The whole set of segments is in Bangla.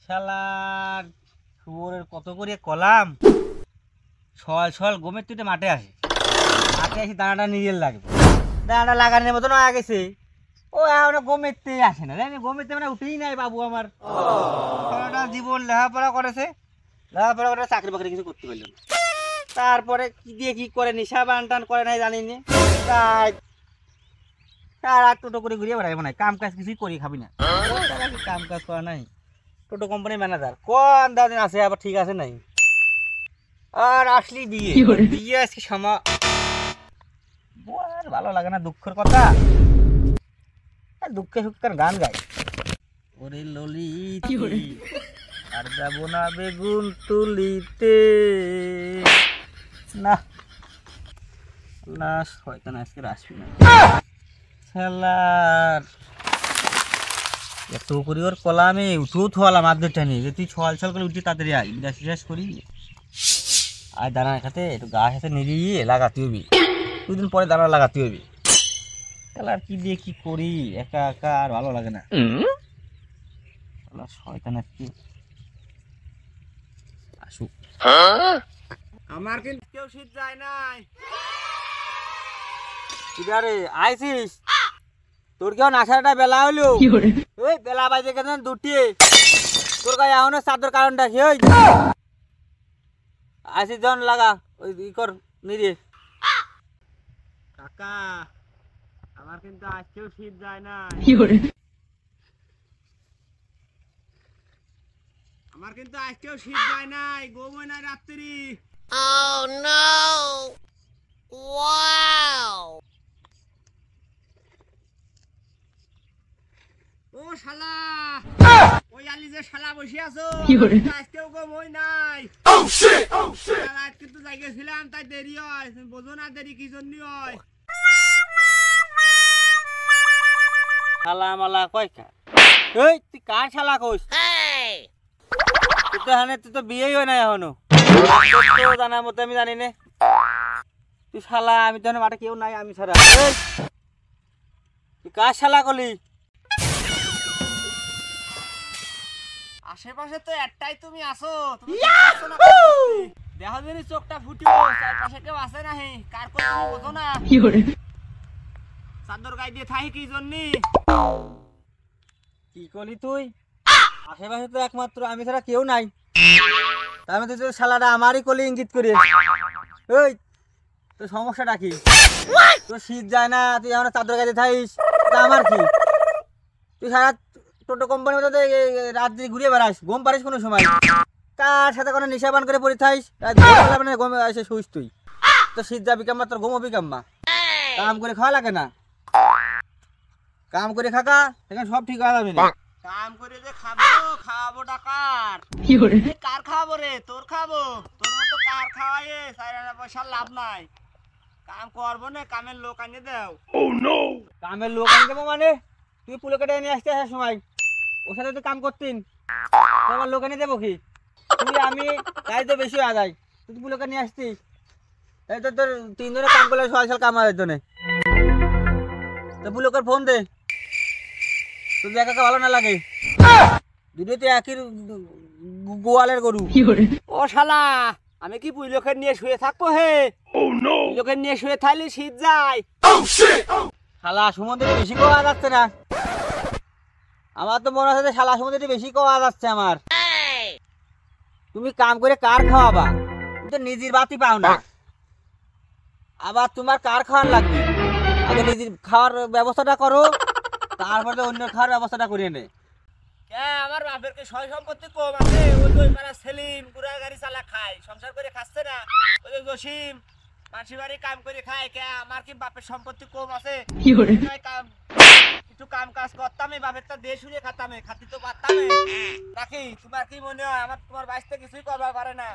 শালার শুয়োরের কত করে কলাম ছল ছল গমের তুই মাঠে আসে মাঠে আসি দানাটা নিজের লাগবে দানাটা লাগানোর মতো না গেছে ও এখন গমেরতেই আসে না জানি গমেরতে মানে উঠেই নাই বাবু আমার সারাটা জীবন লেখাপড়া করেছে লেখাপড়া করে চাকরি বাকরি কিছু করতে পারল না তারপরে কি দিয়ে কি করে নেশা বান টান করে নাই জানি না তাই আর টোটো করে ঘুরিয়ে বেড়াইব না কাম কাজ কিছুই করি খাবি না কাম কাজ করা নাই টোটো কোম্পানির ম্যানেজার কোন দাদিন আছে আবার ঠিক আছে নাই আর আসলি বিয়ে বিয়ে আজকে সময় আর ভালো লাগে না দুঃখের কথা দুঃখে সুখের গান গাই ওরে ললি আর যাব না বেগুন তুলিতে না না শয়তান আজকে আসবি না শালার এত করি ওর কলা আমি উঠেও থোয়ালাম আধটা নিয়ে যে তুই ছল ছল করে উঠি তাড়াতাড়ি আয় বিরাস ফিরাস করি আর দানার খাতে একটু গাছ হাতে নিয়ে লাগাতে হবি দুদিন পরে দানা লাগাতে হবি তাহলে আর কি দিয়ে কি করি একা একা আর ভালো লাগে না শয়তান আজকে আসুক আমার কিন্তু কেউ শীত যায় নাই আরে আইসিস তোর কেউ নাসাটা বেলা হলো ওই বেলা বাজে কেন দুটি তোর গায়ে এখনো চাদর কারণটা কি ওই আইসিস যখন লাগা ওই ই কর নিরে কাকা আমার কিন্তু আজকেও শীত যায় না আমার কিন্তু আজকেও শীত যায় নাই ঘুম হয় না রাত্রি Oh no! Wow! ও শালা ওই আলি যে শালা বসে আছো আজকেও ঘুম হয় নাই Oh shit! Oh shit! শালা কিন্তু জায়গা ছিলাম তাই দেরি হয় তুমি বোঝো না দেরি কি জন্য হয় শালা মালা কয় কা এই তুই কার শালা কইস তুই তো হানে তুই তো বিয়েই হয় না এখনো তো জানার মতো আমি জানি না তুই শালা আমি তো মাঠে কেউ নাই আমি ছাড়া তুই কার শালা কলি আশেপাশে তো একটাই তুমি আসো তুমি দেখো দিন চোখটা ফুটিও চারপাশে কেউ আসে না কার কই তুমি বোঝো না চাদর গায়ে দিয়ে থাকি কি জন্য কি কলি তুই আশেপাশে তো একমাত্র আমি ছাড়া কেউ নাই তার মধ্যে তো শালাটা আমারই কলি ইঙ্গিত করে ওই তোর সমস্যাটা কি তোর শীত যায় না তুই এখন চাদর গায়ে থাকিস তা আমার কি তুই সারা টোটো কোম্পানির মধ্যে রাত্রি ঘুরিয়ে বেড়াস ঘুম পারিস কোনো সময় কার সাথে কোনো নেশাবান করে পড়ে থাকিস ঘুম এসে শুইস তুই তো শীত যাবি কাম্মা তোর ঘুমবি কাম্মা কাম করে খাওয়া লাগে না কাম করে খাকা সেখানে সব ঠিক হয়ে যাবে না কাম করে যে খাবো খাওয়াবো ডাকার কার খাবো রে তোর খাবো তোর মতো কার খাওয়াইয়ে 4 পয়সা লাভ নাই কাম করবো না কামের লোক আনিয়ে দাও কামের লোক আনিয়ে দেবো মানে তুই পুলো কেটে নিয়ে আসতে আসার সময় ওর সাথে তুই কাম করতিন তোমার লোক আনিয়ে দেবো কি তুই আমি তাই তো বেশি হয়ে যায় তুই পুলো কেটে নিয়ে আসতিস তাই তো তোর 3 দিনে কাম করলে 6 সাল কাম হয় জন্য তো পুলোকের ফোন দে তুই একা ভালো না লাগে দুটোতে একই গোয়ালের গরু ও শালা আমি কি পুইলোকের নিয়ে শুয়ে থাকবো হে পুইলোকের নিয়ে শুয়ে থাকলে শীত যায় শালা সমুদ্রে বেশি কোয়া যাচ্ছে না আমার তো মনে হচ্ছে শালা সমুদ্রে বেশি কোয়া যাচ্ছে আমার তুমি কাম করে কার খাওয়াবা তুমি তো নিজের বাতি পাও না আবার তোমার কার খাওয়ার লাগবে আগে নিজের খাওয়ার ব্যবস্থাটা করো তারপরে অন্য খাওয়ার ব্যবস্থাটা করিয়ে নে আমার বাপের কি সয় সম্পত্তি কম আছে ওই ওই পাড়া সেলিম পুরা গাড়ি চালা খায় সংসার করে খাচ্ছে না ওই যে জসিম মাসি বাড়ি কাম করে খায় কে আমার কি বাপের সম্পত্তি কম আছে একটু কাম কাজ করতাম বাপেরটা দিয়ে শুয়ে খাতাম খাতি তো পারতাম রাখি তোমার কি মনে হয় আমার তোমার বাইশটা কিছুই করবা পারে না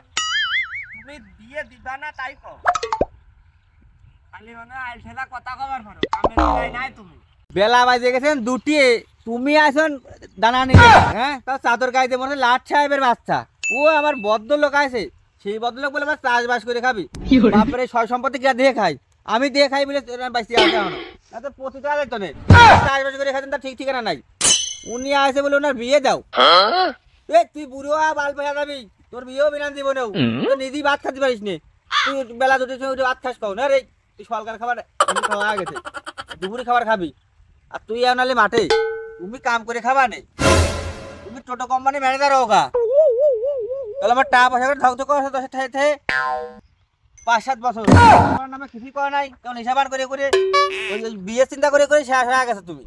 তুমি বিয়ে দিবা না তাই কো খালি মনে হয় আইল ঠেলা কথা কবার পারো কামের নাই তুমি বেলা বাজে গেছেন দুটি তুমি আসন দানা নিয়ে হ্যাঁ তার চাদর গাইতে মনে লাট সাহেবের বাচ্চা ও আমার ভদ্রলোক আছে সেই ভদ্রলোক বলে আমার চাষবাস করে খাবি বাপরে সয় সম্পত্তি কে দিয়ে খাই আমি দিয়ে খাই বলে বাইসি আসে এখনো না তো প্রতিটা তো নেই চাষবাস করে খাইতেন তার ঠিক ঠিকানা নাই উনি আসে বলে ওনার বিয়ে দাও এ তুই বুড়ো বাল পেয়ে যাবি, তোর বিয়েও বিনান দিব নেও, তুই নিজেই ভাত খাতে পারিস নে। তুই বেলা দুটোর সময় উঠে ভাত খাস খাও না রে, তুই সরকার খাবার খাওয়া গেছে, দুপুরে খাবার খাবি। আর তুই নালে মাঠে তুমি কাম করে খাবা নে, তুমি টোটো কোম্পানি ম্যানেজার হোগা, তাহলে আমার টাকা পয়সা করে ধ্বংস করা দশ থেকে 5-7 বছর তোমার নামে কিছুই করা নাই, কারণ হিসাবান করে করে ওই বিয়ের চিন্তা করে করে শেষ হয়ে গেছে তুমি।